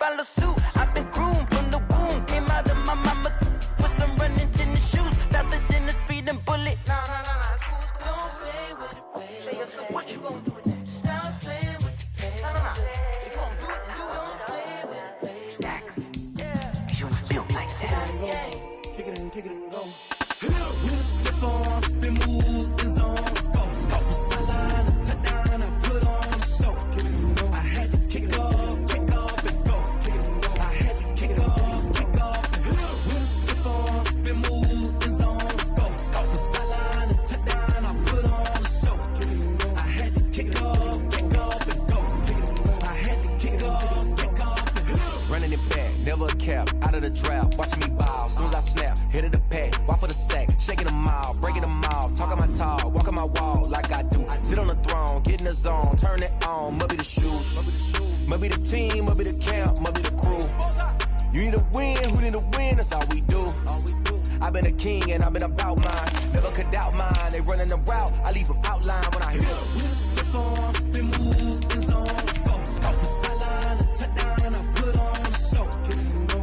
follow suit. I've been groomed from the womb. Came out of my mama with some running tennis shoes. Faster than a speeding bullet. Nah, it's cool, it's cool. Don't play with it, play. Say so what you gonna do with it? Stop playing with it, play. Nah. If you gonna do it, then don't play with it, play. Exactly. Yeah. You built like that. Yeah. Kick it and go. Step on, spin move, is on, go. Sideline, touchdown, I put on the show. I had to kick off and go. I had to kick off and go. Step on, spin move, is on, go. Sideline, touchdown, I put on the show. I had to kick off and go. I had to kick off and go. Running it back, never a cap, out of the drought, watching me ball. Soon as I snap, hit of the pack, walk for the sack, shaking them out, breaking them off, talking my talk, walking my wall like I do. Sit on the throne, get in the zone, turn it on, must be the shoes, must be the team, must be the camp, must be the crew. You need a win, who need a win, that's all we do. I've been a king and I've been about mine, never could doubt mine. They running the route, I leave them outline when I hear step on, spin move, is on, go. Sideline, touchdown, I put on the show.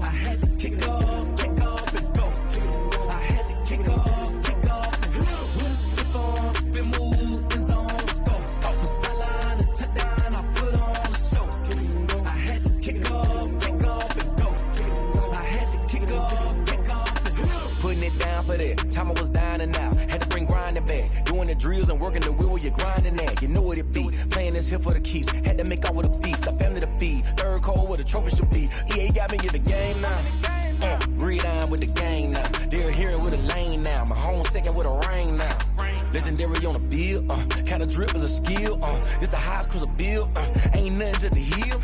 I had to kick off and go. I had to kick off and go. Step on, spin move, is on, go. Sideline, touchdown, I put on the show. I had to kick off and go. I had to kick off and go. Putting it down for that. Time I was down and out. Had to bring grinding back. Doing the drills and working the wheel where you're grinding at. You know what it be. Playing this here for the keeps. Had to make off with a feast. A family to feed. Third cold where the trophy should be. EA got me in the game now. Breed on with the gang now. They're hearing with a lane now. My home second with a ring now. Legendary on the field. Kinda drip is a skill. It's the highest cruiser bill. Ain't nothing to the heel.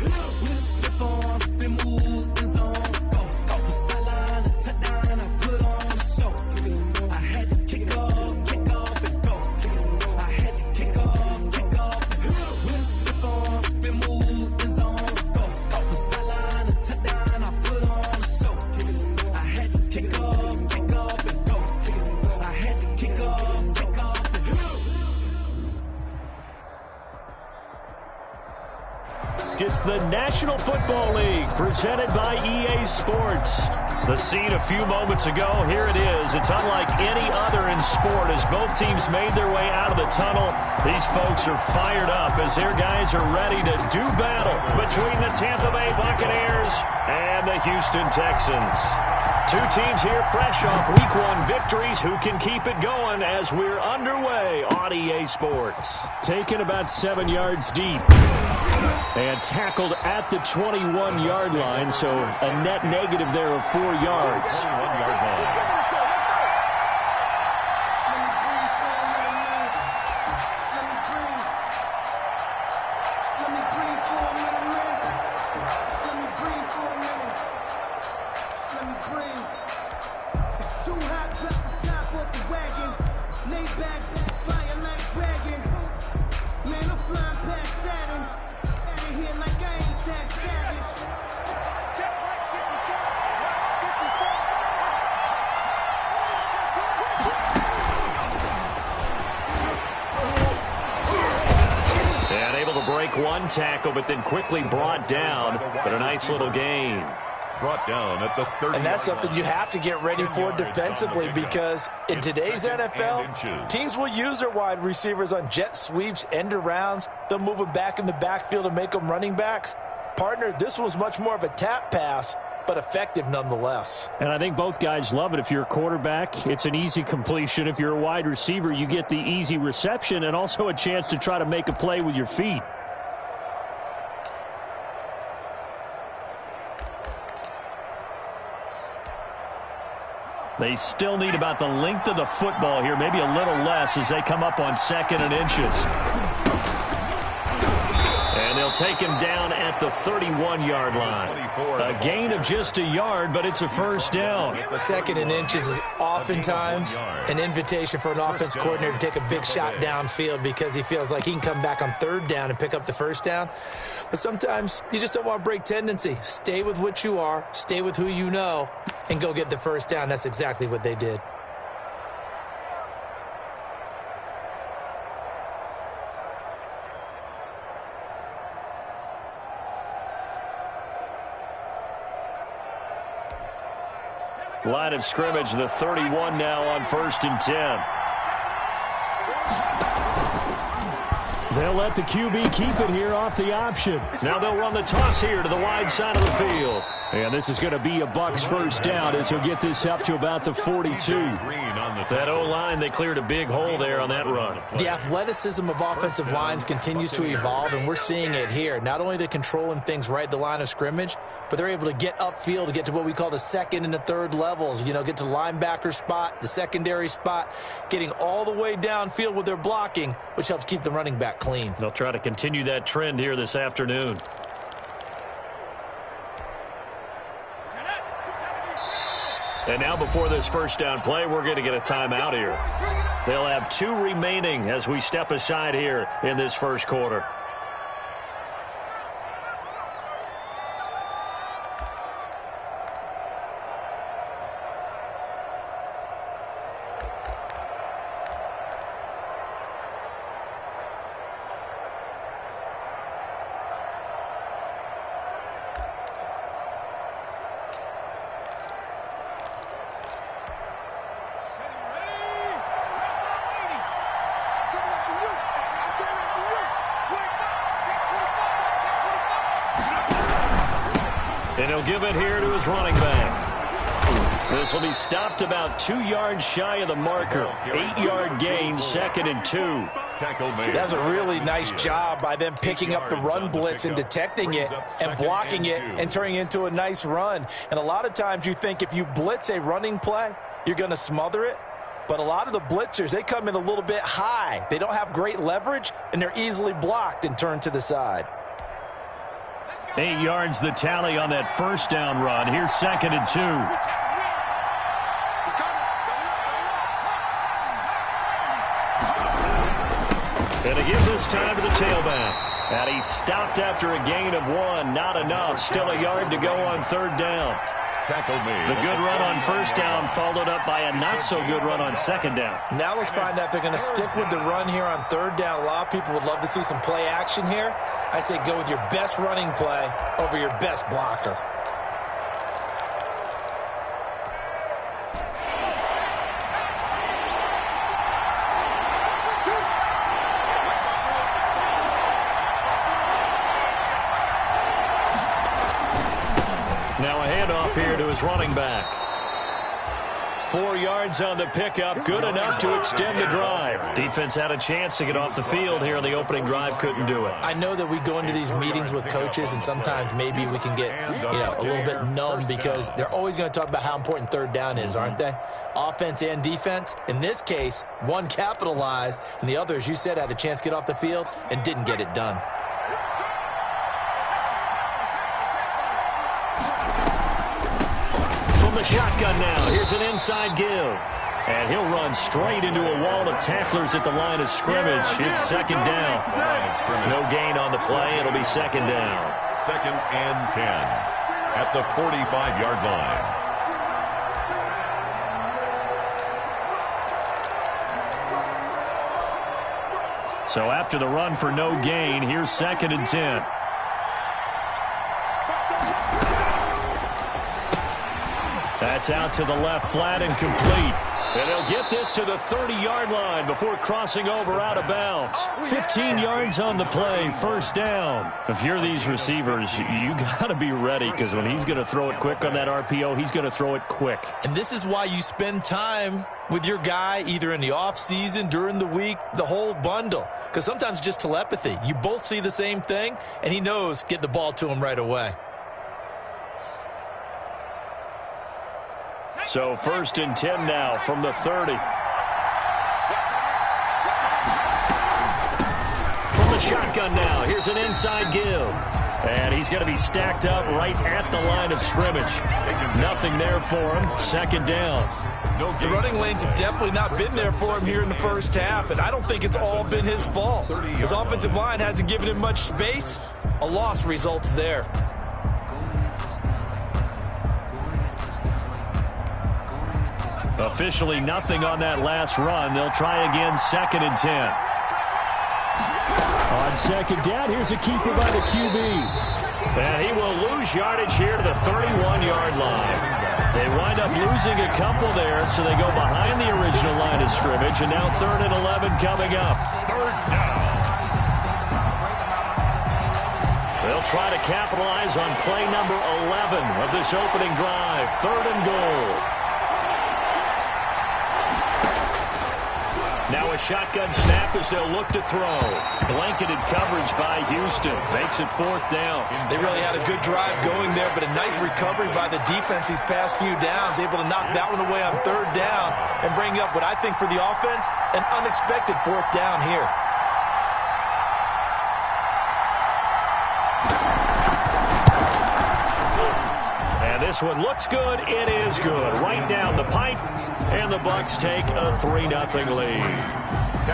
Step on, spin move, is on, go. Sideline, touchdown, I put on the show. I had to kick off and go. I had to kick off and go. Step on, spin move, is on, go. Sideline, touchdown, I put on the show. I had to kick off and go. I had to kick off and go. It's the National Football League presented by EA Sports. The scene a few moments ago, here it is. It's unlike any other in sport as both teams made their way out of the tunnel. These folks are fired up as their guys are ready to do battle between the Tampa Bay Buccaneers and the Houston Texans. Two teams here fresh off Week 1 victories. Who can keep it going as we're underway on EA Sports? Taken about 7 yards deep and tackled at the 21-yard line, so a net negative there of 4 yards. 21-yard line. One tackle, but then quickly brought down. But a nice little gain. Brought down at the 30. And that's something you have to get ready for defensively, because in today's NFL, teams will use their wide receivers on jet sweeps, end arounds. They'll move them back in the backfield and make them running backs. Partner, this was much more of a tap pass, but effective nonetheless. And I think both guys love it. If you're a quarterback, it's an easy completion. If you're a wide receiver, you get the easy reception and also a chance to try to make a play with your feet. They still need about the length of the football here, maybe a little less as they come up on 2nd and inches. And they'll take him down at the 31-yard line. A gain of just a yard, but it's a first down. 2nd and inches is oftentimes an invitation for an offense coordinator to take a big shot downfield because he feels like he can come back on 3rd down and pick up the first down. But sometimes you just don't want to break tendency. Stay with what you are, stay with who you know, and go get the first down. That's exactly what they did. Line of scrimmage, the 31 now on 1st and 10. They'll let the QB keep it here off the option. Now they'll run the toss here to the wide side of the field. And this is going to be a Bucs first down as he'll get this up to about the 42. That O-line, they cleared a big hole there on that run. The athleticism of offensive lines continues to evolve, and we're seeing it here. Not only are they controlling things right at the line of scrimmage, but they're able to get upfield to get to what we call the second and the third levels. You know, get to the linebacker spot, the secondary spot, getting all the way downfield with their blocking, which helps keep the running back clean. They'll try to continue that trend here this afternoon. And now before this first down play, we're going to get a timeout here. They'll have 2 remaining as we step aside here in this first quarter. And he'll give it here to his running back. This will be stopped about 2 yards shy of the marker. 8-yard gain, 2nd and 2. That's a really nice job by them picking up the run blitz and detecting it and blocking it and turning it into a nice run. And a lot of times you think if you blitz a running play, you're going to smother it. But a lot of the blitzers, they come in a little bit high. They don't have great leverage, and they're easily blocked and turned to the side. 8 yards the tally on that first down run. Here's 2nd and 2. And to give this time to the tailback. And he stopped after a gain of 1. Not enough. Still a yard to go on 3rd down. The good run on first down followed up by a not-so-good run on 2nd down. Now let's find out if they're going to stick with the run here on 3rd down. A lot of people would love to see some play action here. I say go with your best running play over your best blocker. Now a handoff here to his running back. 4 yards on the pickup, good enough to extend the drive. Defense had a chance to get off the field here on the opening drive, couldn't do it. I know that we go into these meetings with coaches, and sometimes maybe we can get, a little bit numb because they're always going to talk about how important 3rd down is, aren't they? Offense and defense. In this case, one capitalized, and the other, as you said, had a chance to get off the field and didn't get it done. Shotgun now. Here's an inside give. And he'll run straight into a wall of tacklers at the line of scrimmage. It's 2nd down. No gain on the play. It'll be 2nd down. 2nd and 10 at the 45-yard line. So after the run for no gain, here's 2nd and 10. That's out to the left flat and complete. And he'll get this to the 30-yard line before crossing over out of bounds. 15 yards on the play, 1st down. If you're these receivers, you got to be ready because when he's going to throw it quick on that RPO, he's going to throw it quick. And this is why you spend time with your guy either in the offseason, during the week, the whole bundle. Because sometimes it's just telepathy. You both see the same thing, and he knows get the ball to him right away. So 1st and 10 now from the 30. From the shotgun now, here's an inside give. And he's going to be stacked up right at the line of scrimmage. Nothing there for him. 2nd down. The running lanes have definitely not been there for him here in the first half, and I don't think it's all been his fault. His offensive line hasn't given him much space. A loss results there. Officially nothing on that last run. They'll try again, 2nd and 10. On second down, here's a keeper by the QB. And he will lose yardage here to the 31-yard line. They wind up losing a couple there, so they go behind the original line of scrimmage, and now 3rd and 11 coming up. 3rd down. They'll try to capitalize on play number 11 of this opening drive. 3rd and goal. Now a shotgun snap as they'll look to throw. Blanketed coverage by Houston. Makes it 4th down. They really had a good drive going there, but a nice recovery by the defense these past few downs. Able to knock that one away on 3rd down and bring up what I think for the offense, an unexpected 4th down here. And this one looks good. It is good. Right down the pipe. And the Bucs take a 3-0 lead.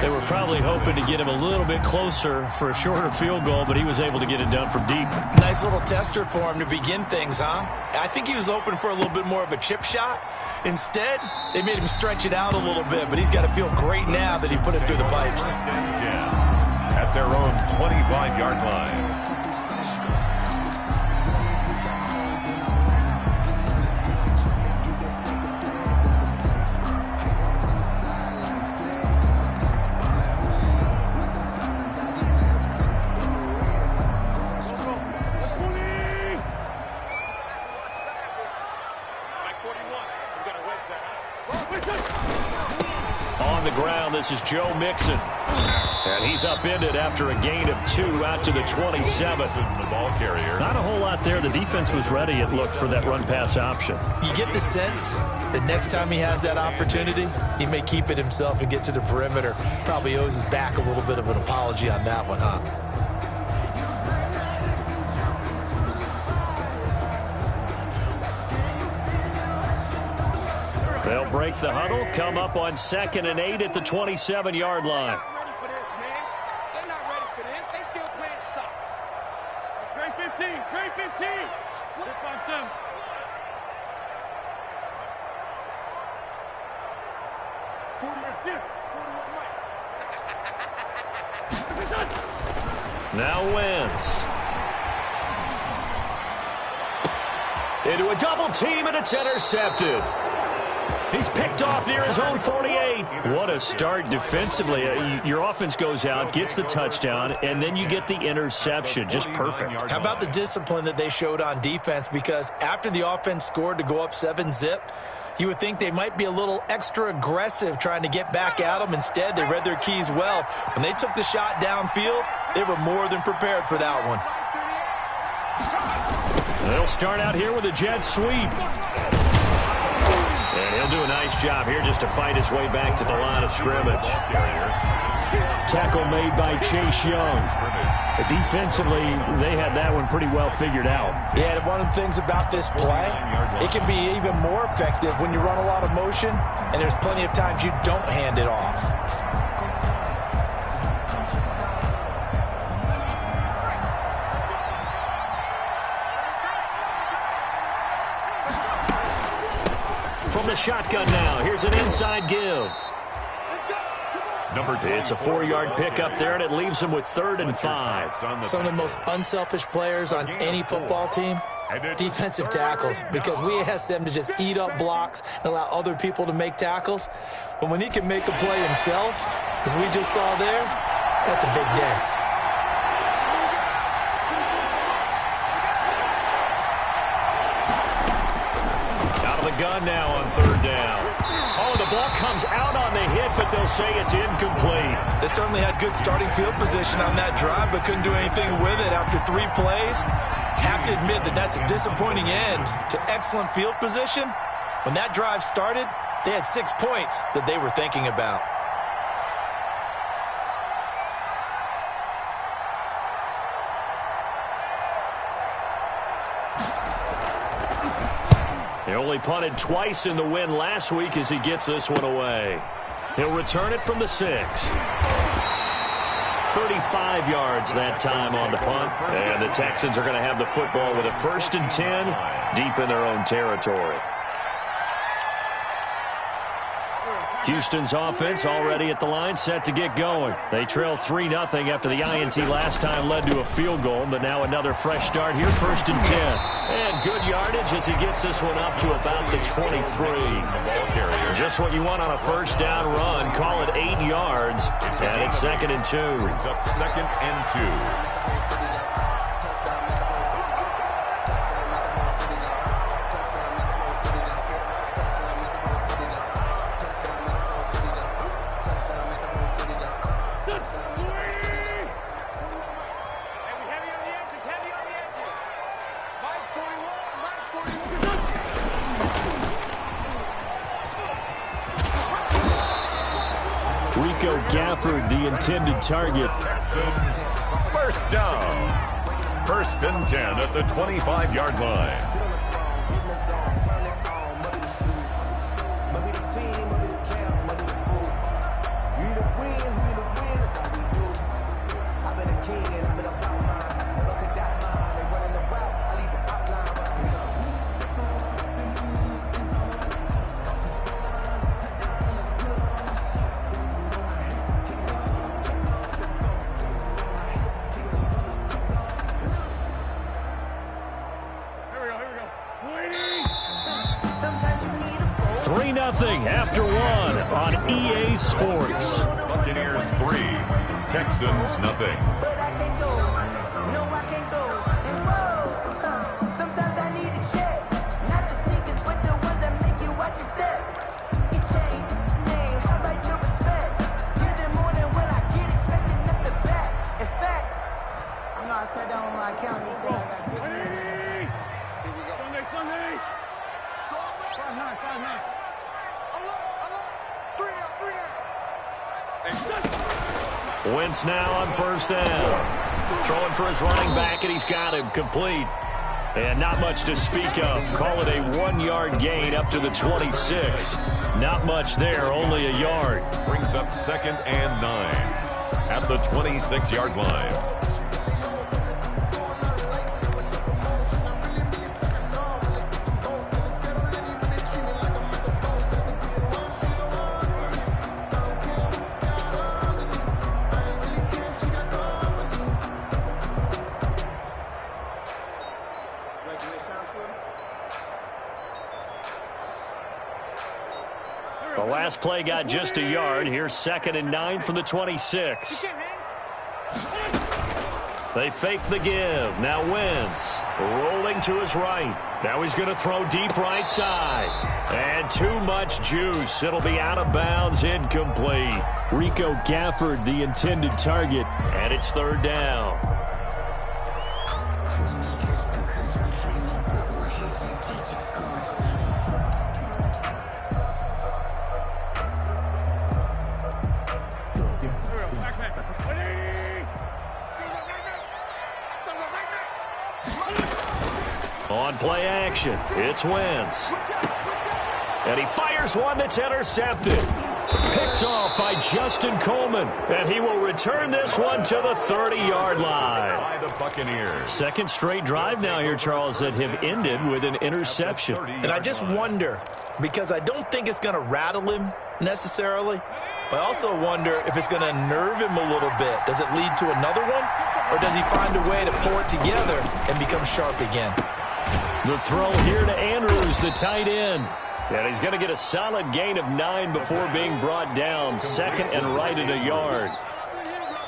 They were probably hoping to get him a little bit closer for a shorter field goal, but he was able to get it done from deep. Nice little tester for him to begin things, huh? I think he was hoping for a little bit more of a chip shot. Instead, they made him stretch it out a little bit, but he's got to feel great now that he put it through the pipes. At their own 25-yard line. On the ground, this is Joe Mixon. And he's upended after a gain of 2 out to the 27. The ball carrier. Not a whole lot there. The defense was ready, it looked, for that run-pass option. You get the sense that next time he has that opportunity, he may keep it himself and get to the perimeter. Probably owes his back a little bit of an apology on that one, huh? They'll break the huddle, come up on 2nd and 8 at the 27-yard line. Ready for this, man. They're not ready for this. They still playing soft. Great 15. Great 15. Slip on them. Now Wentz. Into a double team, and it's intercepted. He's picked off near his own 48. What a start defensively. Your offense goes out, gets the touchdown, and then you get the interception. Just perfect. How about the discipline that they showed on defense? Because after the offense scored to go up 7-zip, you would think they might be a little extra aggressive trying to get back at them. Instead, they read their keys well. When they took the shot downfield, they were more than prepared for that one. They'll start out here with a jet sweep. And he'll do a nice job here just to fight his way back to the line of scrimmage. Tackle made by Chase Young. Defensively, they had that one pretty well figured out. Yeah, and one of the things about this play, it can be even more effective when you run a lot of motion, and there's plenty of times you don't hand it off. From the shotgun now, here's an inside give. Number 2. It's a 4-yard pickup there, and it leaves them with 3rd and 5. Some of the most unselfish players on any football team, defensive tackles, because we ask them to just eat up blocks and allow other people to make tackles. But when he can make a play himself, as we just saw there, that's a big day. Gun now on 3rd down. Oh, the ball comes out on the hit, but they'll say it's incomplete. They certainly had good starting field position on that drive, but couldn't do anything with it after 3 plays. Have to admit that that's a disappointing end to excellent field position. When that drive started, they had 6 points that they were thinking about. He only punted twice in the win last week as he gets this one away. He'll return it from the 6. 35 yards that time on the punt. And the Texans are going to have the football with a 1st and 10 deep in their own territory. Houston's offense already at the line, set to get going. They trail 3-0 after the INT last time led to a field goal, but now another fresh start here, 1st and 10. And good yardage as he gets this one up to about the 23. Just what you want on a first down run. Call it 8 yards, and it's 2nd and 2. Brings up 2nd and 2. Gafford, the intended target. First down. 1st and 10 at the 25-yard line. After one on EA Sports. Buccaneers 3, Texans nothing. But I can't go. No, I can't go. And whoa, sometimes I need a check. Not the sneakers, but the ones that make you watch your step. It changed name, how about your respect? Give them more than what I get, expecting up the back. In fact, I know I sat down on my account these days. Here we go. Sunday. 5-9. Wentz now on 1st down. Throwing for his running back, and he's got him complete. And not much to speak of. Call it a 1-yard gain up to the 26. Not much there, only a yard. Brings up 2nd and 9 at the 26-yard line. The last play got just a yard. Here's 2nd and 9 from the 26. They fake the give. Now Wentz rolling to his right. Now he's going to throw deep right side. And too much juice. It'll be out of bounds, incomplete. Rico Gafford, the intended target. And it's 3rd down. On play action, it's Wentz. And he fires one that's intercepted. Picked off by Justin Coleman. And he will return this one to the 30-yard line. By the Buccaneers. 2nd straight drive now here, Charles, that have ended with an interception. And I just wonder, because I don't think it's going to rattle him necessarily, but I also wonder if it's going to nerve him a little bit. Does it lead to another one? Or does he find a way to pull it together and become sharp again? The throw here to Andrews, the tight end. And he's going to get a solid gain of 9 before being brought down. 2nd and right at a yard.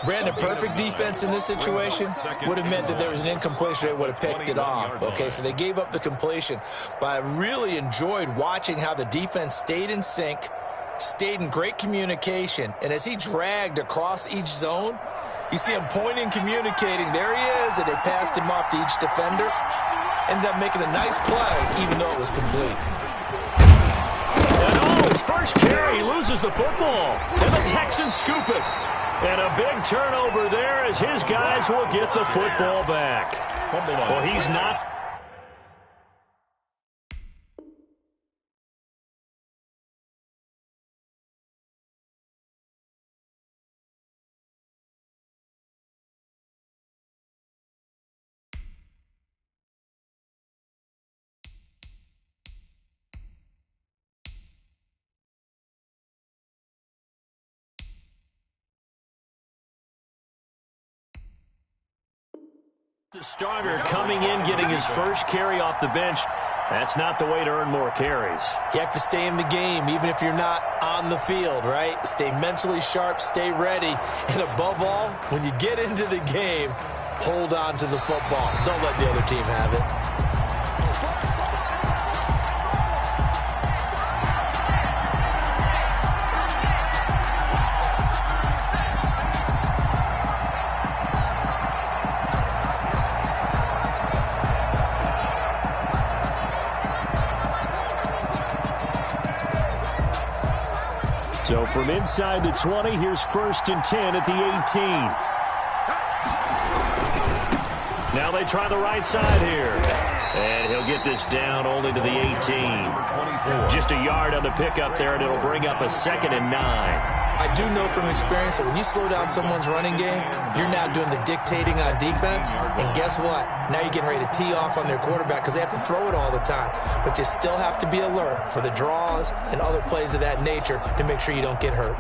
Brandon, perfect defense in this situation would have meant that there was an incompletion. They would have picked it off. Okay, so they gave up the completion. But I really enjoyed watching how the defense stayed in sync, stayed in great communication. And as he dragged across each zone, you see him pointing, communicating. There he is, and they passed him off to each defender. Ended up making a nice play, even though it was complete. And his first carry, he loses the football. And the Texans scoop it. And a big turnover there as his guys will get the football back. Well, he's not The starter coming in, getting his first carry off the bench. That's not the way to earn more carries. You have to stay in the game, even if you're not on the field, right? Stay mentally sharp, stay ready, and above all, when you get into the game, hold on to the football. Don't let the other team have it. So from inside the 20, here's 1st and 10 at the 18. Now they try the right side here. And he'll get this down only to the 18. Just a yard on the pickup there, and it'll bring up a 2nd and 9. I do know from experience that when you slow down someone's running game, you're now doing the dictating on defense. And guess what? Now you're getting ready to tee off on their quarterback because they have to throw it all the time. But you still have to be alert for the draws and other plays of that nature to make sure you don't get hurt.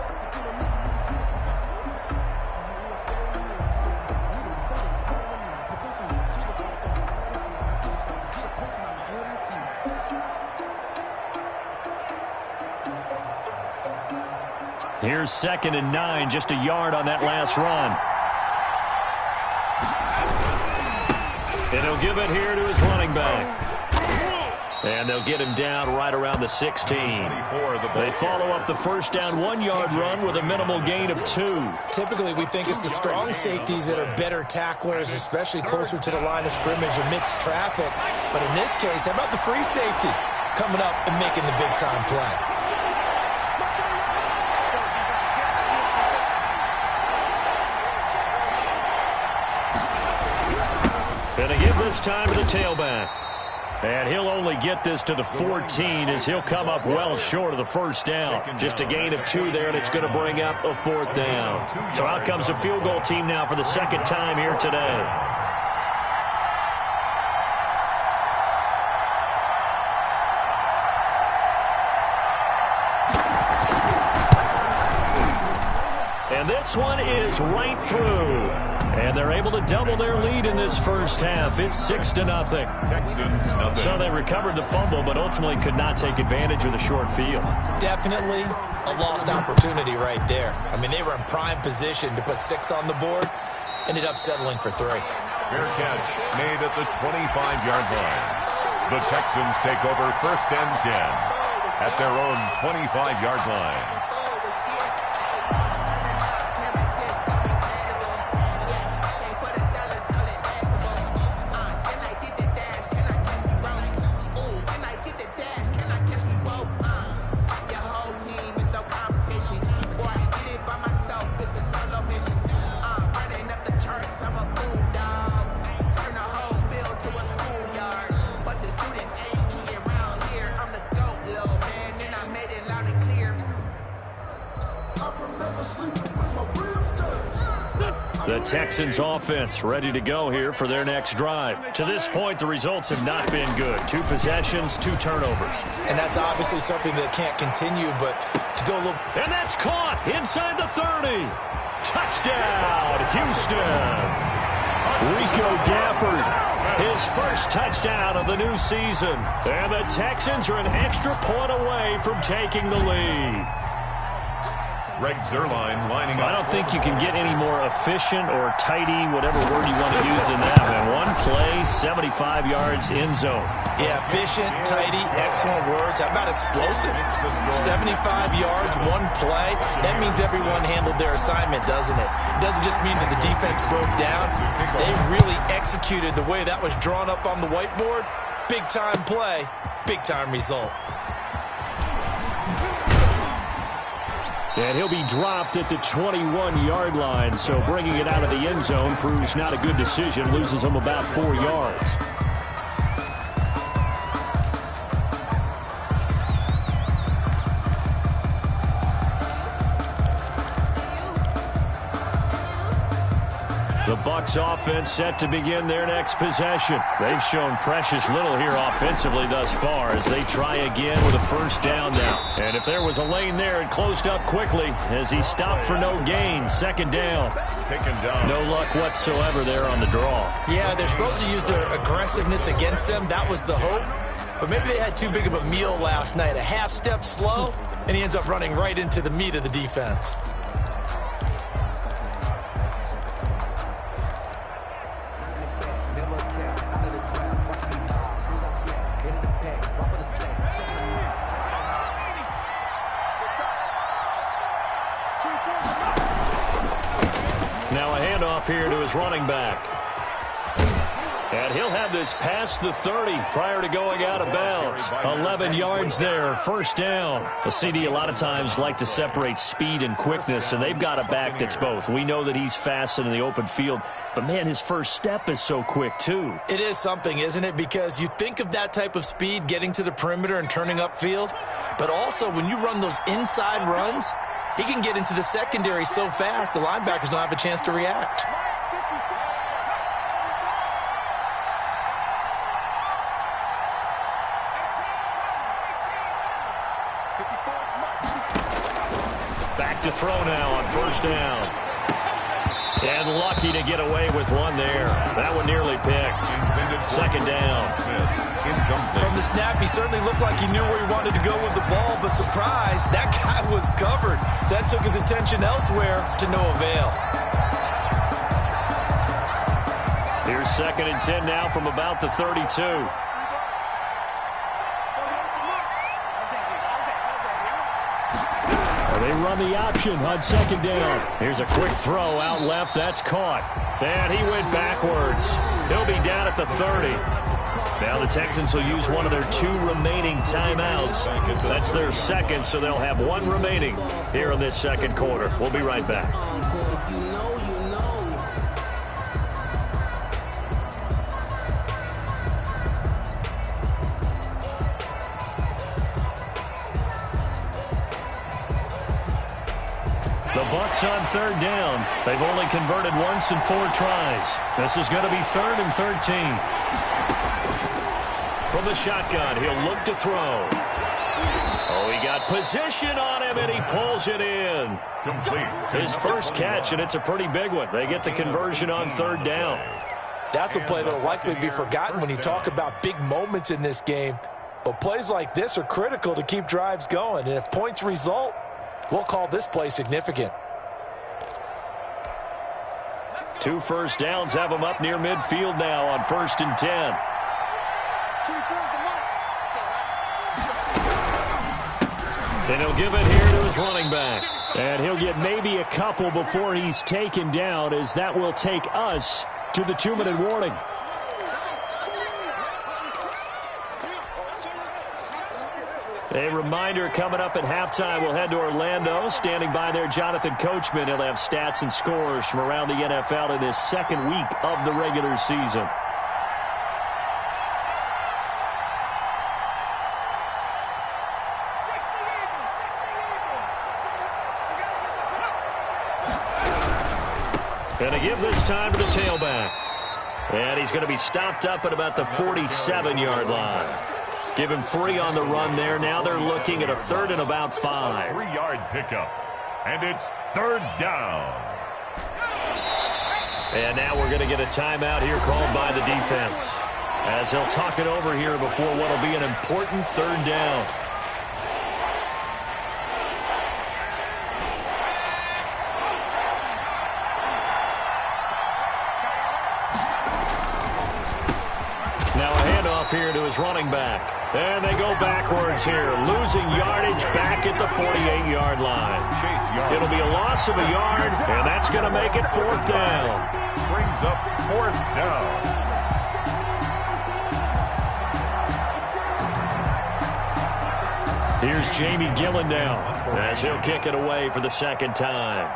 Here's 2nd and 9, just a yard on that last run. And he'll give it here to his running back. And they'll get him down right around the 16. They follow up the first down 1-yard run with a minimal gain of 2. Typically, we think it's the strong safeties that are better tacklers, especially closer to the line of scrimmage amidst traffic. But in this case, how about the free safety coming up and making the big-time play? And they give this time to the tailback. And he'll only get this to the 14 as he'll come up well short of the first down. Just a gain of 2 there, and it's going to bring up a 4th down. So out comes the field goal team now for the 2nd time here today. And this one is right through. And they're able to double their lead in this first half. It's 6-0. Texans nothing. So they recovered the fumble, but ultimately could not take advantage of the short field. Definitely a lost opportunity right there. I mean, they were in prime position to put 6 on the board. Ended up settling for 3. Fair catch made at the 25-yard line. The Texans take over 1st and 10 at their own 25-yard line. The Texans offense ready to go here for their next drive. To this point, the results have not been good. 2 possessions, 2 turnovers. And that's obviously something that can't continue, but to go look. And that's caught inside the 30. Touchdown, Houston. Rico Gafford, his first touchdown of the new season. And the Texans are an extra point away from taking the lead. Greg Zuerlein lining up. I don't think you can get any more efficient or tidy, whatever word you want to use in that. Man, 1 play, 75 yards, end zone. Yeah, efficient, tidy, excellent words. How about explosive? 75 yards, 1 play. That means everyone handled their assignment, doesn't it? It doesn't just mean that the defense broke down. They really executed the way that was drawn up on the whiteboard. Big-time play, big-time result. And he'll be dropped at the 21-yard line, so bringing it out of the end zone proves not a good decision, loses him about 4 yards. Bucs offense set to begin their next possession. They've shown precious little here offensively thus far as they try again with a first down now. And if there was a lane there, it closed up quickly as he stopped for no gain. Second down. Taken down. No luck whatsoever there on the draw. Yeah, they're supposed to use their aggressiveness against them. That was the hope. But maybe they had too big of a meal last night. A half step slow, and he ends up running right into the meat of the defense. Now a handoff here to his running back. And he'll have this past the 30 prior to going out of bounds. 11 yards there, first down. The CD a lot of times like to separate speed and quickness, and they've got a back that's both. We know that he's fast in the open field, but, man, his first step is so quick, too. It is something, isn't it? Because you think of that type of speed getting to the perimeter and turning upfield, but also when you run those inside runs, he can get into the secondary so fast the linebackers don't have a chance to react. Back to throw now on first down. And lucky to get away with one there. That one nearly picked. Second down. From the snap, he certainly looked like he knew where he wanted to go with the ball, but surprise, that guy was covered. So that took his attention elsewhere to no avail. Here's 2nd and 10 now from about the 32. They run the option on second down. Here's a quick throw out left. That's caught. And he went backwards. He'll be down at the 30. Now the Texans will use one of their 2 remaining timeouts. That's their second, so they'll have 1 remaining here in this second quarter. We'll be right back. The Bucs on third down. They've only converted once in 4 tries. This is going to be 3rd and 13. From the shotgun, he'll look to throw. Oh, he got position on him, and he pulls it in. Complete. His first catch, and it's a pretty big one. They get the conversion on third down. That's a play that will likely be forgotten when you talk about big moments in this game. But plays like this are critical to keep drives going. And if points result, we'll call this play significant. 2 first downs have him up near midfield now on 1st and 10. And he'll give it here to his running back. And he'll get maybe a couple before he's taken down, as that will take us to the 2-minute warning. A reminder coming up at halftime, we'll head to Orlando. Standing by there, Jonathan Coachman. He'll have stats and scores from around the NFL in his 2nd week of the regular season. And a give this time to the tailback. And he's going to be stopped up at about the 47-yard line. Give him 3 on the run there. Now they're looking at a 3rd and about 5. 3-yard pickup. And it's 3rd down. And now we're going to get a timeout here called by the defense, as they'll talk it over here before what will be an important 3rd down. Now a handoff here to his running back. And they go backwards here, losing yardage back at the 48-yard line. It'll be a loss of a yard, and that's going to make it 4th down. Brings up 4th down. Here's Jamie Gillen now, as he'll kick it away for the 2nd time.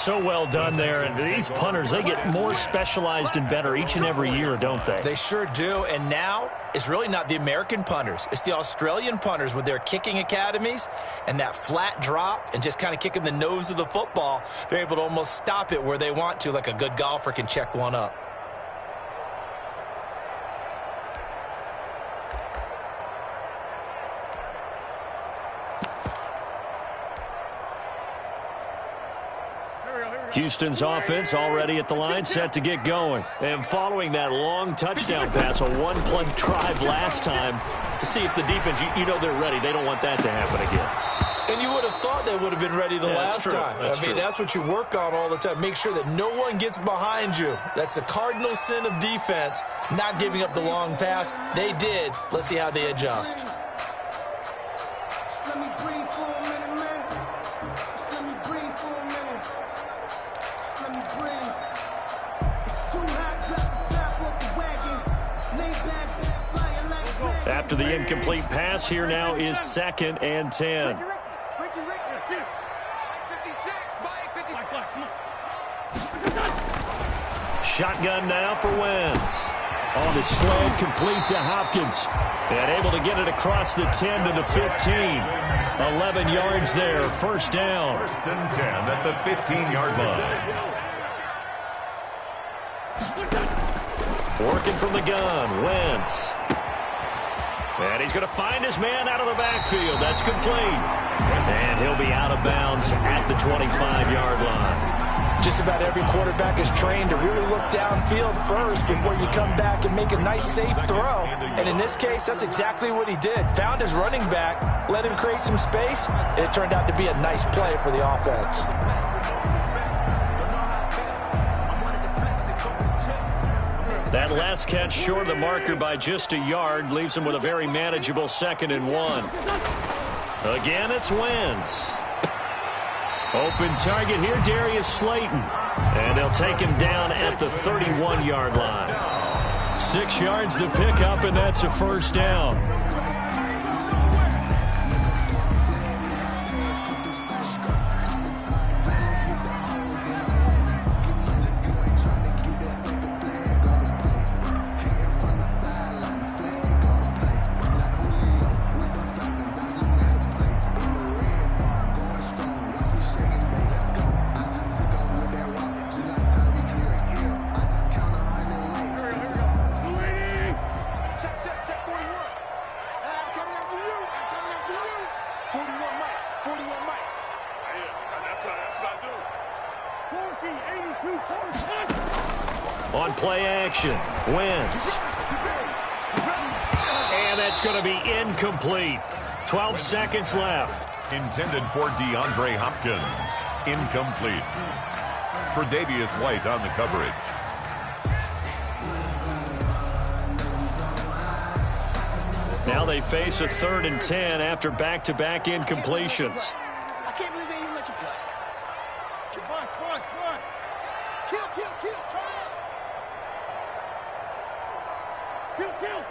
So well done there. And these punters, they get more specialized and better each and every year, don't they? They sure do. And now it's really not the American punters. It's the Australian punters with their kicking academies and that flat drop and just kind of kicking the nose of the football. They're able to almost stop it where they want to, like a good golfer can check one up. Houston's offense already at the line, set to get going. And following that long touchdown pass, a one-play drive last time, to see if the defense, you know they're ready. They don't want that to happen again. And you would have thought they would have been ready the last time. That's what you work on all the time. Make sure that no one gets behind you. That's the cardinal sin of defense, not giving up the long pass. They did. Let's see how they adjust. Let me breathe for a minute, man. Just let me breathe for a minute. Just let me breathe. It's too hot, drop the top off the wagon. Lay back, flying like dragon. After the incomplete pass, here now is 2nd and 10. Shotgun now for Wentz. On the slant, complete to Hopkins. And able to get it across the 10 to the 15. 11 yards there, first down. 1st and 10 at the 15-yard line. Working from the gun, Wentz. And he's going to find his man out of the backfield. That's complete. And he'll be out of bounds at the 25-yard line. Just about every quarterback is trained to really look downfield first before you come back and make a nice, safe throw. And in this case, that's exactly what he did. Found his running back, let him create some space, and it turned out to be a nice play for the offense. That last catch short of the marker by just a yard leaves him with a very manageable 2nd and 1. Again, it's Wentz. Open target here, Darius Slayton. And they'll take him down at the 31-yard line. 6 yards to pick up, and that's a first down. On play action, Wentz. And that's going to be incomplete. 12 seconds left. Intended for DeAndre Hopkins. Incomplete. Tre'Davious White on the coverage. Now they face a 3rd and 10 after back-to-back incompletions. I can't believe they even let you play. Come on. Kill. Turn it up. Kill.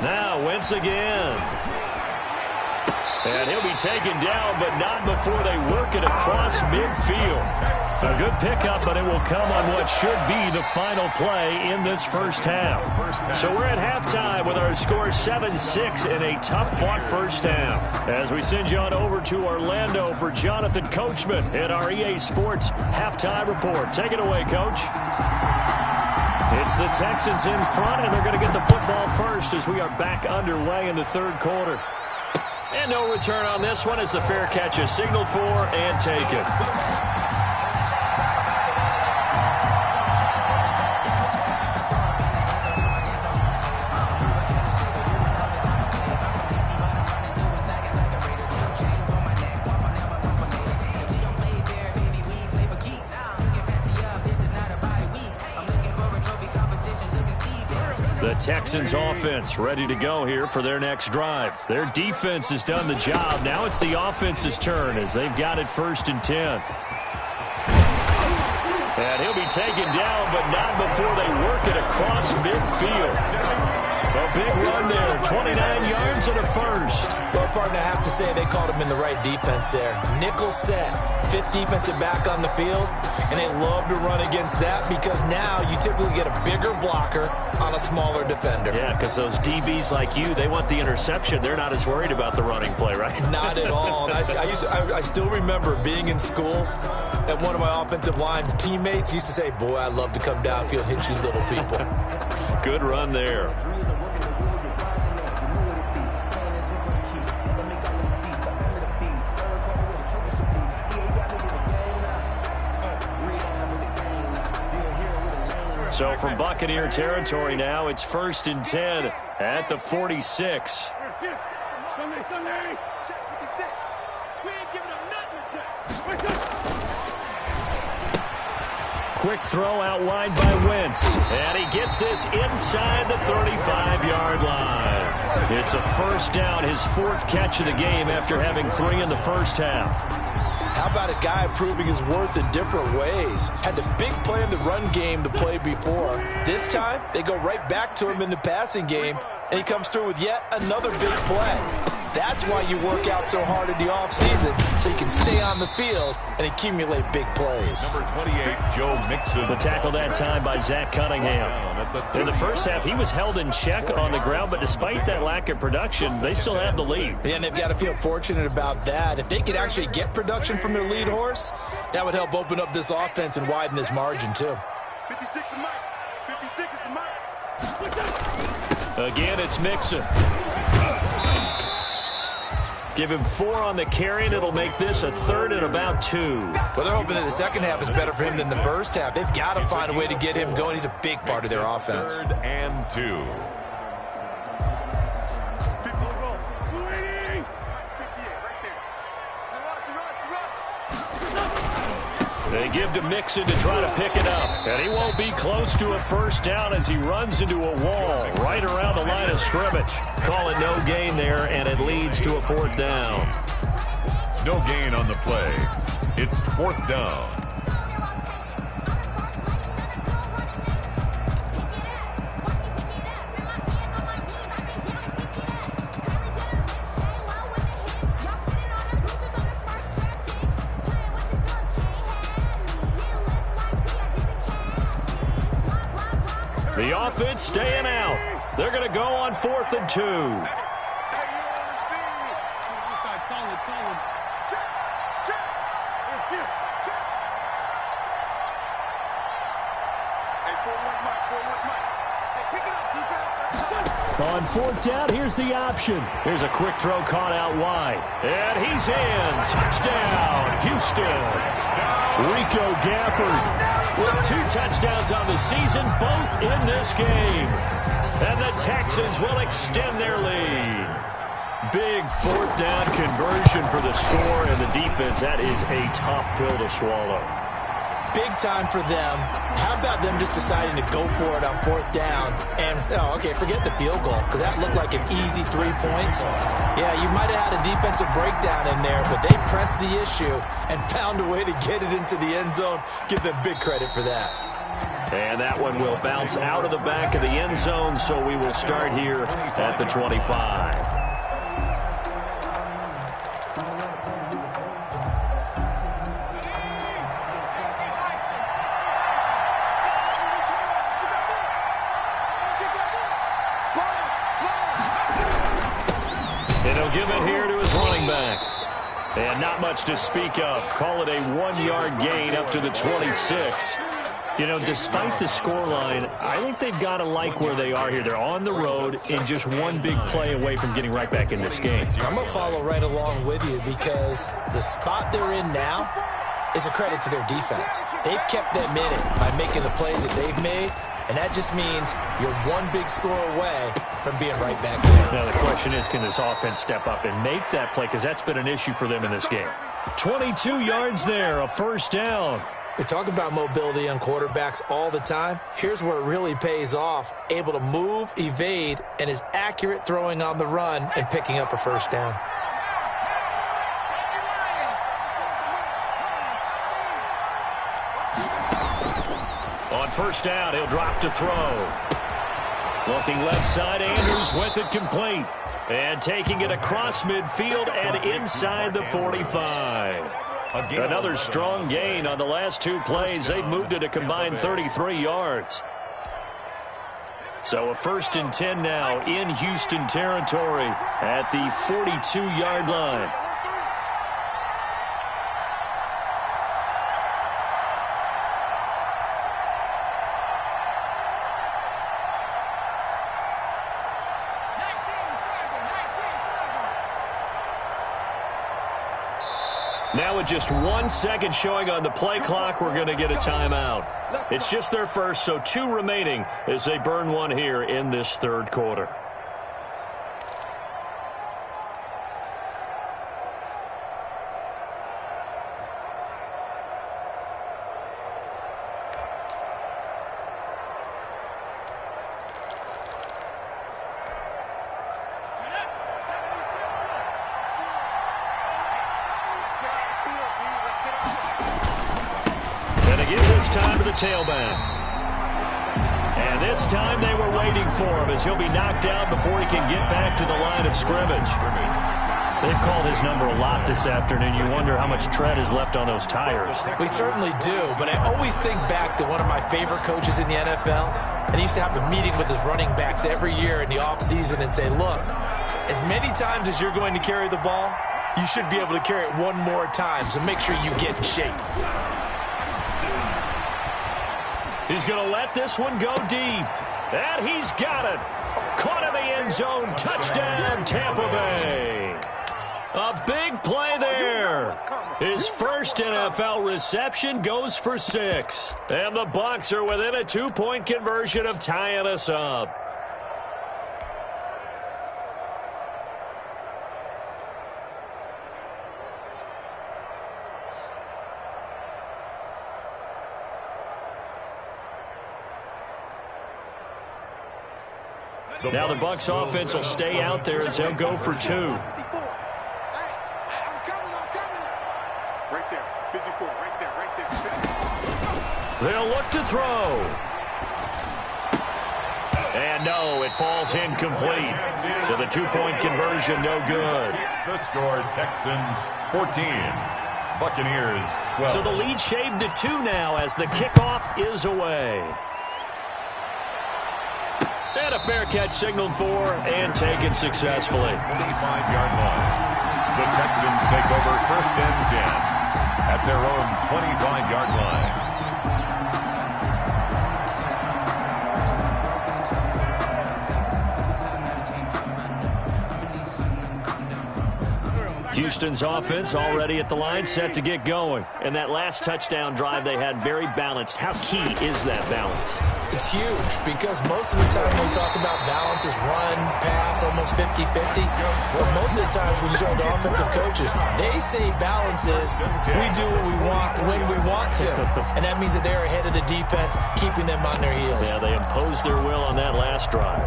Now Wentz again. And he'll be taken down, but not before they work it across midfield. A good pickup, but it will come on what should be the final play in this first half. So we're at halftime with our score 7-6 in a tough-fought first half. As we send you on over to Orlando for Jonathan Coachman in our EA Sports Halftime Report. Take it away, Coach. It's the Texans in front, and they're going to get the football first as we are back underway in the 3rd quarter. And no return on this one as the fair catch is signaled for and taken. The Texans offense ready to go here for their next drive. Their defense has done the job. Now it's the offense's turn as they've got it 1st and 10. And he'll be taken down, but not before they work it across midfield. A big run there, 29 yards and a first. Well, partner, I have to say they called him in the right defense there. Nickel set, fifth defensive back on the field, and they love to run against that because now you typically get a bigger blocker on a smaller defender. Yeah, because those DBs like you, they want the interception. They're not as worried about the running play, right? Not at all. I still remember being in school, and one of my offensive line teammates used to say, boy, I'd love to come downfield and hit you little people. Good run there. So from Buccaneer territory now, it's 1st and 10 at the 46. Quick throw out wide by Wentz. And he gets this inside the 35-yard line. It's a first down, his 4th catch of the game after having 3 in the first half. How about a guy proving his worth in different ways? Had the big play in the run game to play before. This time, they go right back to him in the passing game, and he comes through with yet another big play. That's why you work out so hard in the offseason, so you can stay on the field and accumulate big plays. Number 28, Joe Mixon. The tackle that time by Zach Cunningham. In the first half, he was held in check on the ground, but despite that lack of production, they still have the lead. Yeah, and they've got to feel fortunate about that. If they could actually get production from their lead horse, that would help open up this offense and widen this margin, too. 56 to Mike. 56 is the Mike. Again, it's Mixon. Give him 4 on the carry, and it'll make this a 3rd and about 2. Well, they're hoping that the second half is better for him than the first half. They've got to find a way to get him going. He's a big part of their offense. 3rd and 2. They give to Mixon to try to pick it up. And he won't be close to a first down as he runs into a wall right around the line of scrimmage. Call it no gain there, and it leads to a 4th down. No gain on the play. It's 4th down. The offense staying out. They're going to go on 4th and 2. On 4th down, here's the option. Here's a quick throw caught out wide. And he's in. Touchdown, Houston. Rico Gafford with 2 touchdowns on the season, both in this game. And the Texans will extend their lead. Big 4th down conversion for the score, and the defense, that is a tough pill to swallow. Big time for them. How about them just deciding to go for it on 4th down? And, forget the field goal, because that looked like an easy 3 points. Yeah, you might have had a defensive breakdown in there, but they pressed the issue and found a way to get it into the end zone. Give them big credit for that. And that one will bounce out of the back of the end zone, so we will start here at the 25. Give it here to his running back. And not much to speak of. Call it a 1-yard gain up to the 26. You know, despite the scoreline, I think they've got to like where they are here. They're on the road and just one big play away from getting right back in this game. I'm going to follow right along with you because the spot they're in now is a credit to their defense. They've kept them in it by making the plays that they've made, and that just means you're one big score away from being right back there. Now the question is, can this offense step up and make that play? Because that's been an issue for them in this game. 22 yards there, a first down. We talk about mobility on quarterbacks all the time. Here's where it really pays off. Able to move, evade, and is accurate throwing on the run and picking up a first down. On first down, he'll drop to throw. Looking left side, Andrews with it complete. And taking it across midfield and inside the 45. Another strong gain on the last two plays. They've moved it a combined 33 yards. So a 1st and 10 now in Houston territory at the 42-yard line. Now with just 1 second showing on the play clock, we're going to get a timeout. It's just their first, so 2 remaining as they burn one here in this third quarter. Time to the tailback. And this time they were waiting for him as he'll be knocked out before he can get back to the line of scrimmage. They've called his number a lot this afternoon. You wonder how much tread is left on those tires. We certainly do, but I always think back to one of my favorite coaches in the NFL, and he used to have a meeting with his running backs every year in the offseason and say, look, as many times as you're going to carry the ball, you should be able to carry it one more time, so make sure you get in shape. He's going to let this one go deep. And he's got it. Caught in the end zone. Touchdown, Tampa Bay. A big play there. His first NFL reception goes for 6. And the Bucs are within a 2-point conversion of tying us up. Now the Bucs offense will stay out there as they'll go for 2. I'm coming. Right there, 54, right there. They'll look to throw. And no, it falls incomplete. So the 2-point conversion, no good. The score, Texans 14, Buccaneers 12. So the lead shaved to 2 now as the kickoff is away. And a fair catch signaled for and taken successfully. 25-yard line. The Texans take over 1st and 10 at their own 25-yard line. Houston's offense already at the line, set to get going. And that last touchdown drive they had very balanced. How key is that balance? It's huge because most of the time when we talk about balance is run, pass, almost 50-50. But most of the times when you talk to offensive coaches, they say balance is we do what we want when we want to. And that means that they're ahead of the defense, keeping them on their heels. Yeah, they imposed their will on that last drive.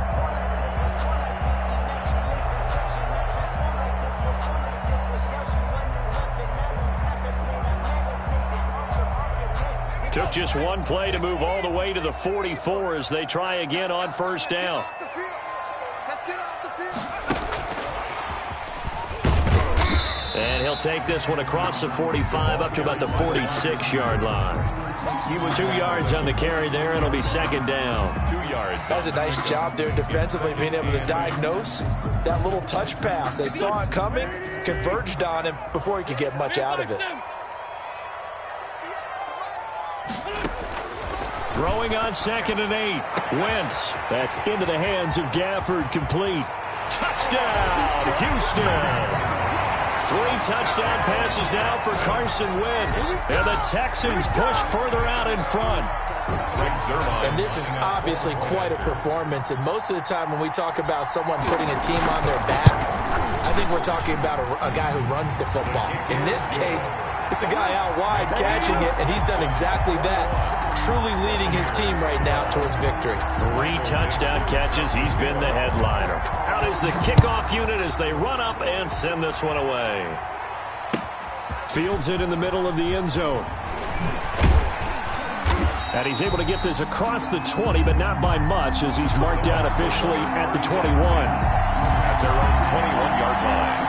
Took just one play to move all the way to the 44 as they try again on 1st down. Let's get off the field. And he'll take this one across the 45 up to about the 46-yard line. He was 2 yards on the carry there, and it'll be 2nd down. 2 yards. That was a nice job there defensively, being able to diagnose that little touch pass. They saw it coming, converged on him before he could get much out of it. Throwing on 2nd and 8. Wentz. That's into the hands of Gafford. Complete. Touchdown, Houston. 3 touchdown passes now for Carson Wentz. And the Texans push further out in front. And this is obviously quite a performance. And most of the time when we talk about someone putting a team on their back, I think we're talking about a guy who runs the football. In this case, it's a guy out wide catching it, and he's done exactly that, truly leading his team right now towards victory. 3 touchdown catches. He's been the headliner. Out is the kickoff unit as they run up and send this one away. Fields it in the middle of the end zone. And he's able to get this across the 20, but not by much, as he's marked down officially at the 21. At their own 21-yard line.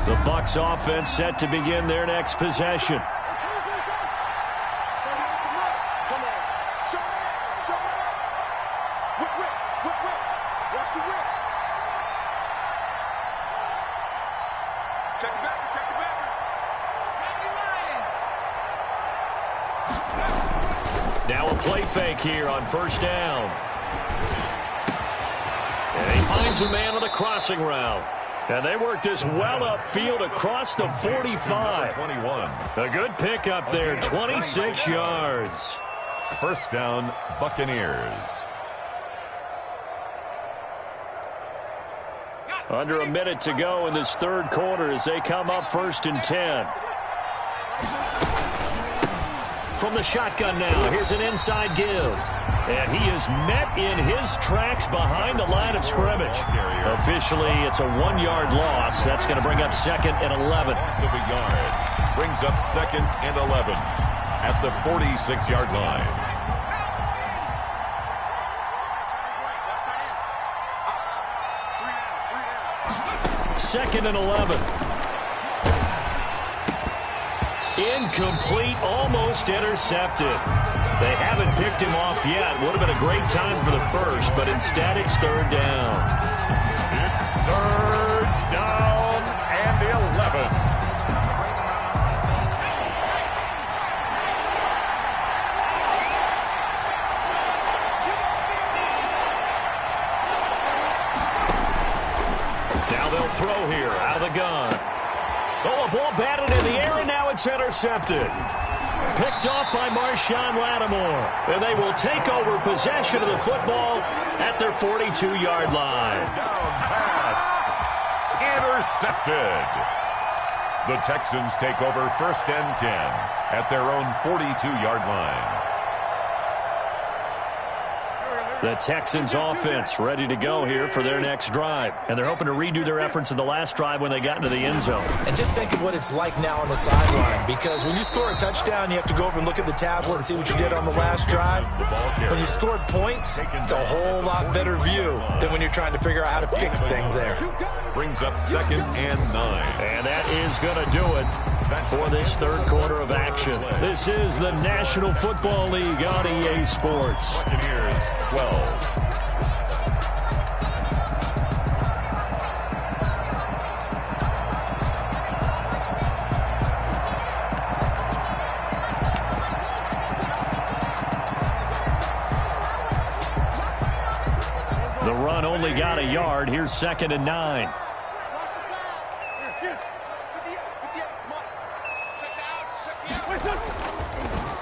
The Bucs offense set to begin their next possession. Now a play fake here on first down. And he finds a man on the crossing route. And they work this well upfield across the 45. 21. A good pickup there, 26 yards. First down, Buccaneers. Under a minute to go in this third quarter as they come up 1st and 10. From the shotgun now, here's an inside give. And he is met in his tracks behind the line of scrimmage. Officially, it's a 1-yard loss. That's going to bring up 2nd and 11. Loss of a yard. Brings up 2nd and 11 at the 46-yard line. Second and 11. Incomplete, almost intercepted. They haven't picked him off yet. Would have been a great time for the first, but instead it's third down. It's third down and 11. Now they'll throw here out of the gun. Oh, a ball batted in the air, and now it's intercepted. Picked off by Marshawn Lattimore. And they will take over possession of the football at their 42-yard line. Down pass. Intercepted. The Texans take over 1st and 10 at their own 42-yard line. The Texans offense ready to go here for their next drive. And they're hoping to redo their efforts in the last drive when they got into the end zone. And just think of what it's like now on the sideline, because when you score a touchdown, you have to go over and look at the tablet and see what you did on the last drive. When you scored points, it's a whole lot better view than when you're trying to figure out how to fix things there. Brings up 2nd and 9. And that is going to do it for this third quarter of action. This is the National Football League on EA Sports. Buccaneers 12. The run only got a yard. Here's 2nd and 9.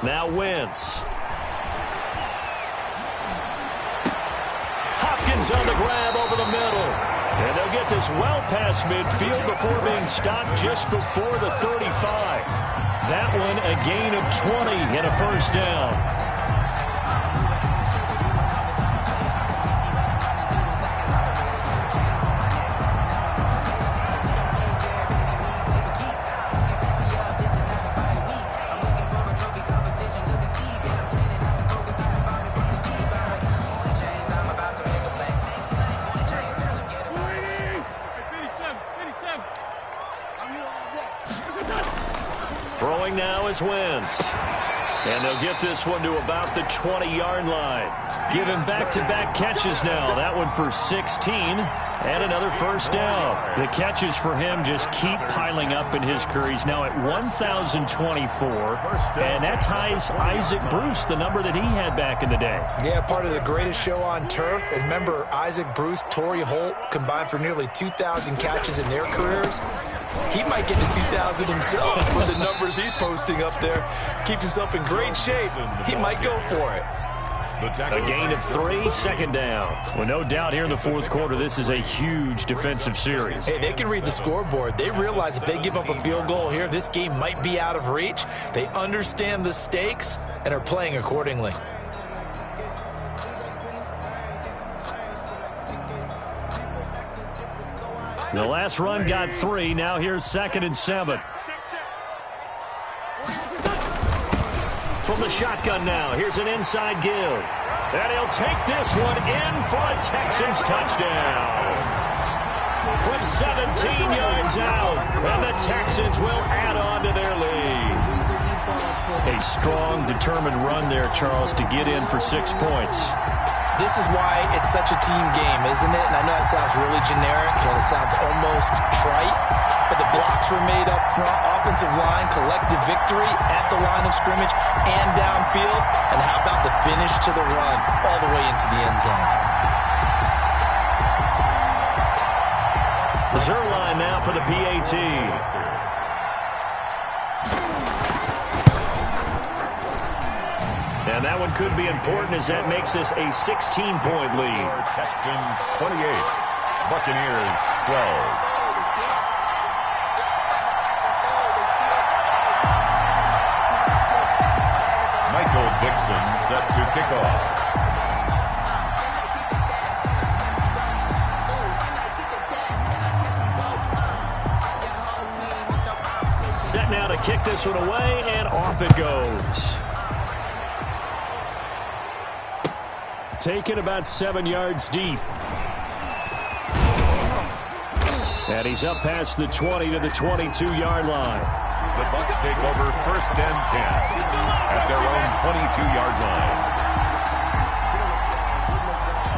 Now Wentz. Hopkins on the grab over the middle. And they'll get this well past midfield before being stopped just before the 35. That one a gain of 20 and a first down. Throwing now is Wentz. And they'll get this one to about the 20-yard line. Give him back-to-back catches now. That one for 16 and another first down. The catches for him just keep piling up in his career. He's now at 1,024. And that ties Isaac Bruce, the number that he had back in the day. Yeah, part of the greatest show on turf. And remember, Isaac Bruce, Torrey Holt combined for nearly 2,000 catches in their careers. He might get to 2,000 himself with the numbers he's posting up there. Keeps himself in great shape. He might go for it. A gain of 3, second down. Well, no doubt here in the fourth quarter, this is a huge defensive series. Hey, they can read the scoreboard. They realize if they give up a field goal here, this game might be out of reach. They understand the stakes and are playing accordingly. The last run got 3. Now here's 2nd and 7. From the shotgun now, here's an inside give. And he'll take this one in for a Texans touchdown. From 17 yards out, and the Texans will add on to their lead. A strong, determined run there, Charles, to get in for 6 points. This is why it's such a team game, isn't it? And I know it sounds really generic, and it sounds almost trite, but the blocks were made up front, offensive line, collective victory at the line of scrimmage and downfield. And how about the finish to the run all the way into the end zone? Zerline now for the PAT. And that one could be important as that makes this a 16-point lead. Texans 28, Buccaneers 12. Michael Dixon set to kick off. Set now to kick this one away, and off it goes. Taken about 7 yards deep. And he's up past the 20 to the 22-yard line. The Bucs take over 1st and 10 at their own 22-yard line.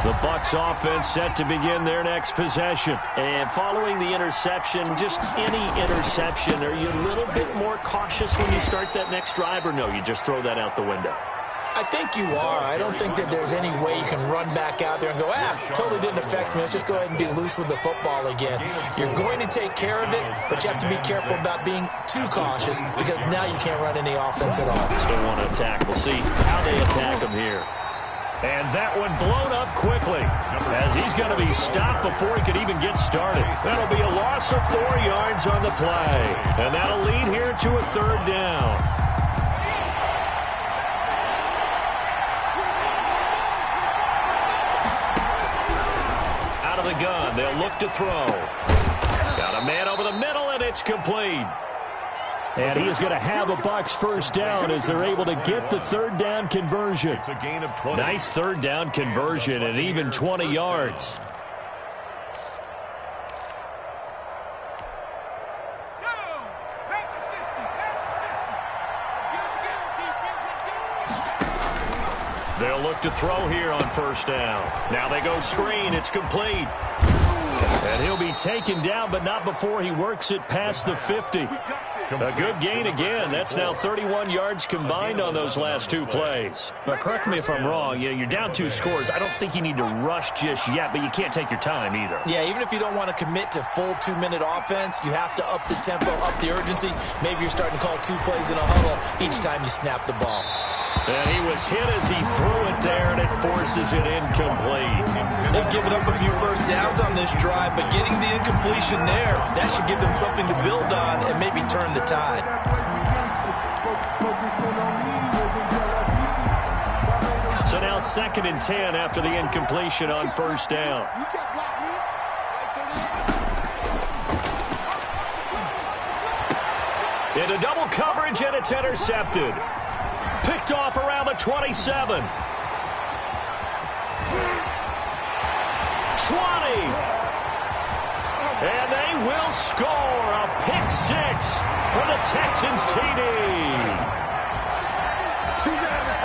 The Bucs offense set to begin their next possession. And following the interception, just any interception, are you a little bit more cautious when you start that next drive, or no, you just throw that out the window? I think you are. I don't think that there's any way you can run back out there and go, totally didn't affect me. Let's just go ahead and be loose with the football again. You're going to take care of it, but you have to be careful about being too cautious because now you can't run any offense at all. Still want to attack. We'll see how they attack him here. And that one blown up quickly as he's going to be stopped before he could even get started. That'll be a loss of 4 yards on the play. And that'll lead here to a 3rd down. The gun, they'll look to throw. Got a man over the middle, and it's complete. And he is going to have a Bucs 1st down as they're able to get the 3rd down conversion. It's a gain of 20. Nice 3rd down conversion and even 20 yards. They'll look to throw here on 1st down. Now they go screen. It's complete. And he'll be taken down, but not before he works it past the 50. A good gain again. That's now 31 yards combined on those last 2 plays. But correct me if I'm wrong. You're down 2 scores. I don't think you need to rush just yet, but you can't take your time either. Yeah, even if you don't want to commit to full 2-minute offense, you have to up the tempo, up the urgency. Maybe you're starting to call 2 plays in a huddle each time you snap the ball. And he was hit as he threw it there, and it forces it incomplete. They've given up a few 1st downs on this drive, but getting the incompletion there, that should give them something to build on and maybe turn the tide. So now 2nd and 10 after the incompletion on 1st down. Into double coverage, and it's intercepted. Picked off around the 27. 20. And they will score a pick 6 for the Texans TD.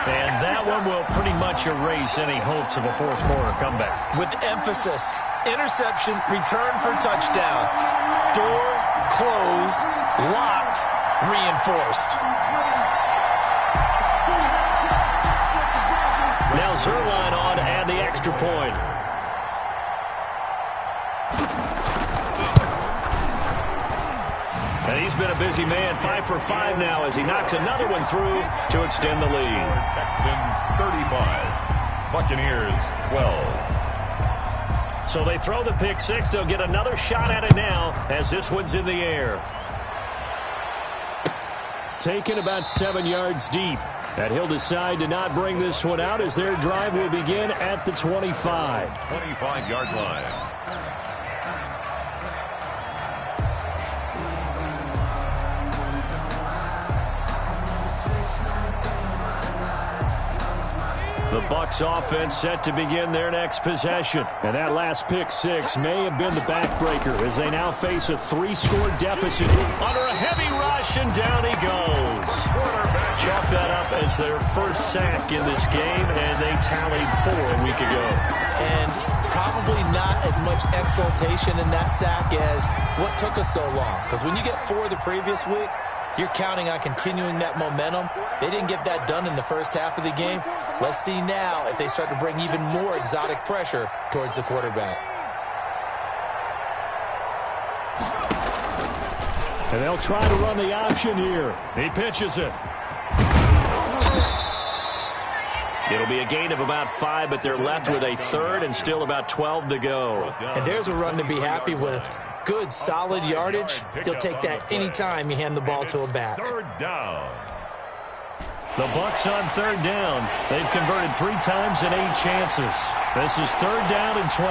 And that one will pretty much erase any hopes of a 4th quarter comeback. With emphasis, interception, return for touchdown. Door closed, locked, reinforced. Now Zerline on to add the extra point. And he's been a busy man, 5 for 5 now as he knocks another one through to extend the lead. Texans 35, Buccaneers 12. So they throw the pick 6. They'll get another shot at it now as this one's in the air. Taken about 7 yards deep. And he'll decide to not bring this one out as their drive will begin at the 25. 25-yard line. Bucs offense set to begin their next possession. And that last pick six may have been the backbreaker as they now face a 3-score deficit. Under a heavy rush, and down he goes. Chalk that up as their first sack in this game, and they tallied 4 a week ago. And probably not as much exultation in that sack as what took us so long. Because when you get 4 the previous week, you're counting on continuing that momentum. They didn't get that done in the first half of the game. Let's see now if they start to bring even more exotic pressure towards the quarterback. And they'll try to run the option here. He pitches it. It'll be a gain of about 5, but they're left with a third and still about 12 to go. And there's a run to be happy with. Good, solid yardage. He'll take that anytime you hand the ball to a back. Third down. The Bucs on third down. They've converted 3 times in 8 chances. This is third down and 12.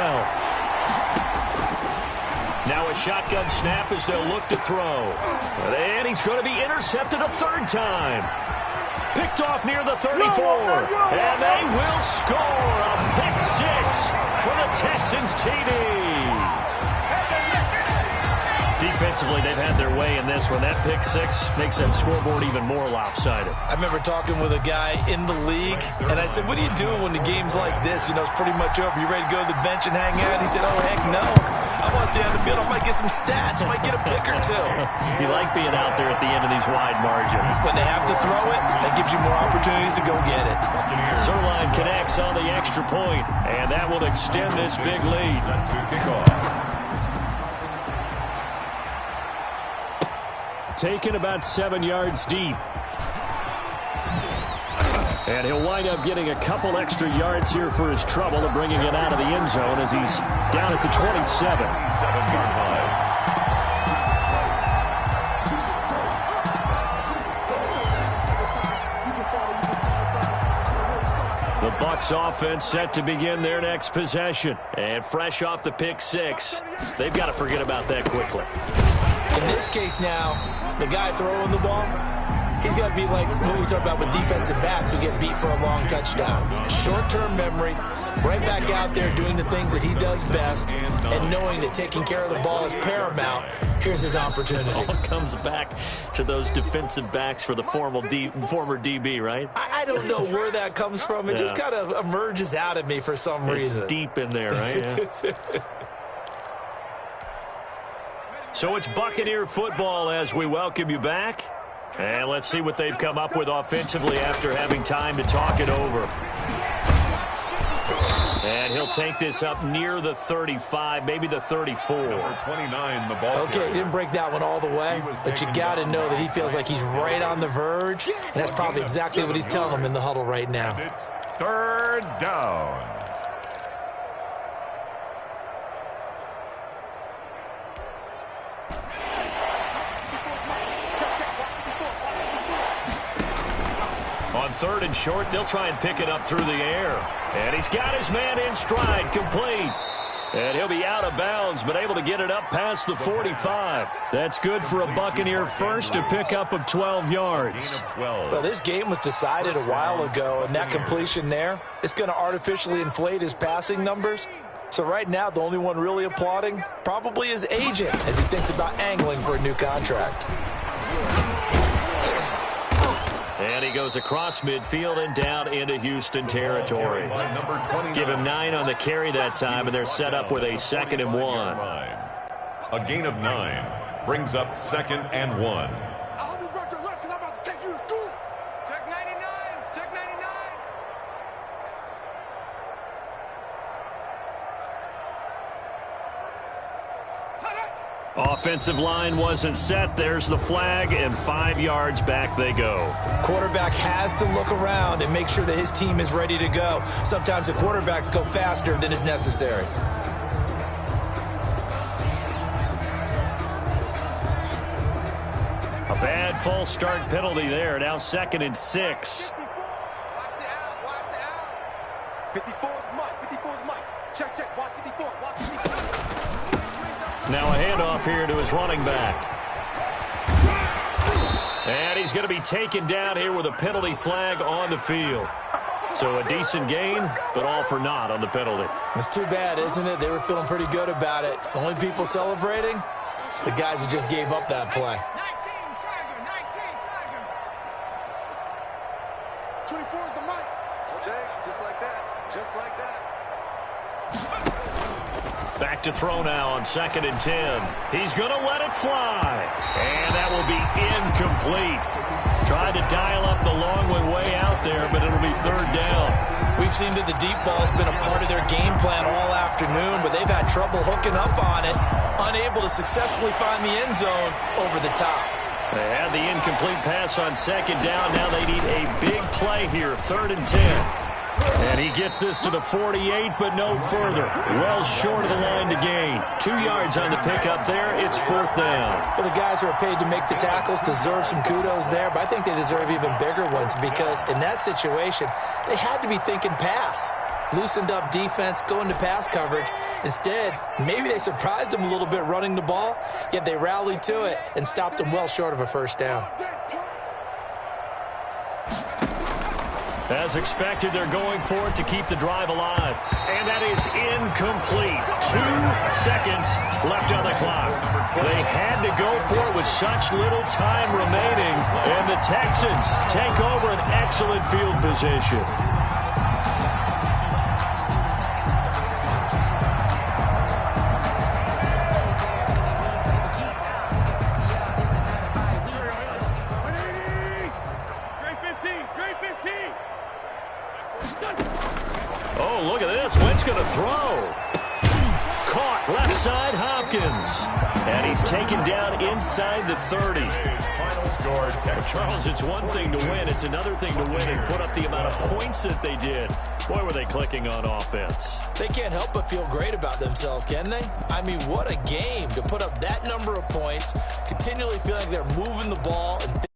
Now a shotgun snap as they'll look to throw. And he's going to be intercepted a third time. Picked off near the 34. And they will score a pick 6 for the Texans TD. Defensively, they've had their way in this one. That pick 6 makes that scoreboard even more lopsided. I remember talking with a guy in the league, and I said, what do you do when the game's like this? You know, it's pretty much over. You ready to go to the bench and hang out? He said, oh, heck no. I want to stay on the field. I might get some stats. I might get a pick or 2. You like being out there at the end of these wide margins. When they have to throw it, that gives you more opportunities to go get it. Zerline connects on the extra point, and that will extend this big lead. Set to kick off. Taken about 7 yards deep. And he'll wind up getting a couple extra yards here for his trouble and bringing it out of the end zone as he's down at the 27. 7-yard line. The Bucs offense set to begin their next possession. And fresh off the pick 6, they've got to forget about that quickly. In this case now, the guy throwing the ball, he's got to be like what we talk about with defensive backs who get beat for a long touchdown. Short-term memory, right back out there doing the things that he does best, and knowing that taking care of the ball is paramount. Here's his opportunity. All comes back to those defensive backs for the former DB, right? I don't know where that comes from. It just kind of emerges out of me for some reason. It's deep in there, right? Yeah. So it's Buccaneer football as we welcome you back. And let's see what they've come up with offensively after having time to talk it over. And he'll take this up near the 35, maybe the 34. Number 29, the ball. Okay, he didn't break that one all the way, but you got to know that he feels like he's right on the verge, and that's probably exactly what he's telling them in the huddle right now. It's third down. On third and short, they'll try and pick it up through the air. And he's got his man in stride, complete. And he'll be out of bounds, but able to get it up past the 45. That's good for a Buccaneer first, a pickup of 12 yards. Well, this game was decided a while ago, and that completion there, it's going to artificially inflate his passing numbers. So right now, the only one really applauding probably his agent as he thinks about angling for a new contract. And he goes across midfield and down into Houston territory. Give him 9 on the carry that time, and they're set up with a 2nd and 1. A gain of 9 brings up 2nd and 1. I hope you brought your lunch because I'm about to take you to school. Check 99. Check 99. Offensive line wasn't set. There's the flag, and 5 yards back they go. Quarterback has to look around and make sure that his team is ready to go. Sometimes the quarterbacks go faster than is necessary. A bad false start penalty there. Now 2nd and 6. Watch the out. Watch the out. 54 is Mike. 54 is Mike. Check, check. Watch 54. Watch 54. Now a handoff here to his running back. And he's going to be taken down here with a penalty flag on the field. So a decent gain, but all for naught on the penalty. It's too bad, isn't it? They were feeling pretty good about it. The only people celebrating, the guys who just gave up that play. 24 is the mic. All day, just like that. Just like that. Back to throw now on 2nd and 10. He's going to let it fly. And that will be incomplete. Tried to dial up the long way out there, but it'll be 3rd down. We've seen that the deep ball's been a part of their game plan all afternoon, but they've had trouble hooking up on it, unable to successfully find the end zone over the top. They had the incomplete pass on 2nd down. Now they need a big play here, 3rd and 10. And he gets this to the 48, but no further. Well short of the line to gain. 2 yards on the pickup there. It's 4th down. Well, the guys who are paid to make the tackles deserve some kudos there, but I think they deserve even bigger ones because in that situation, they had to be thinking pass. Loosened up defense, going to pass coverage. Instead, maybe they surprised them a little bit running the ball, yet they rallied to it and stopped them well short of a 1st down. As expected, they're going for it to keep the drive alive. And that is incomplete. 2 seconds left on the clock. They had to go for it with such little time remaining. And the Texans take over an excellent field position. Oh, look at this. Wentz going to throw. Caught left side, Hopkins. And he's taken down inside the 30. Well, Charles, it's one thing to win. It's another thing to win and put up the amount of points that they did. Boy, were they clicking on offense. They can't help but feel great about themselves, can they? I mean, what a game to put up that number of points, continually feeling like they're moving the ball and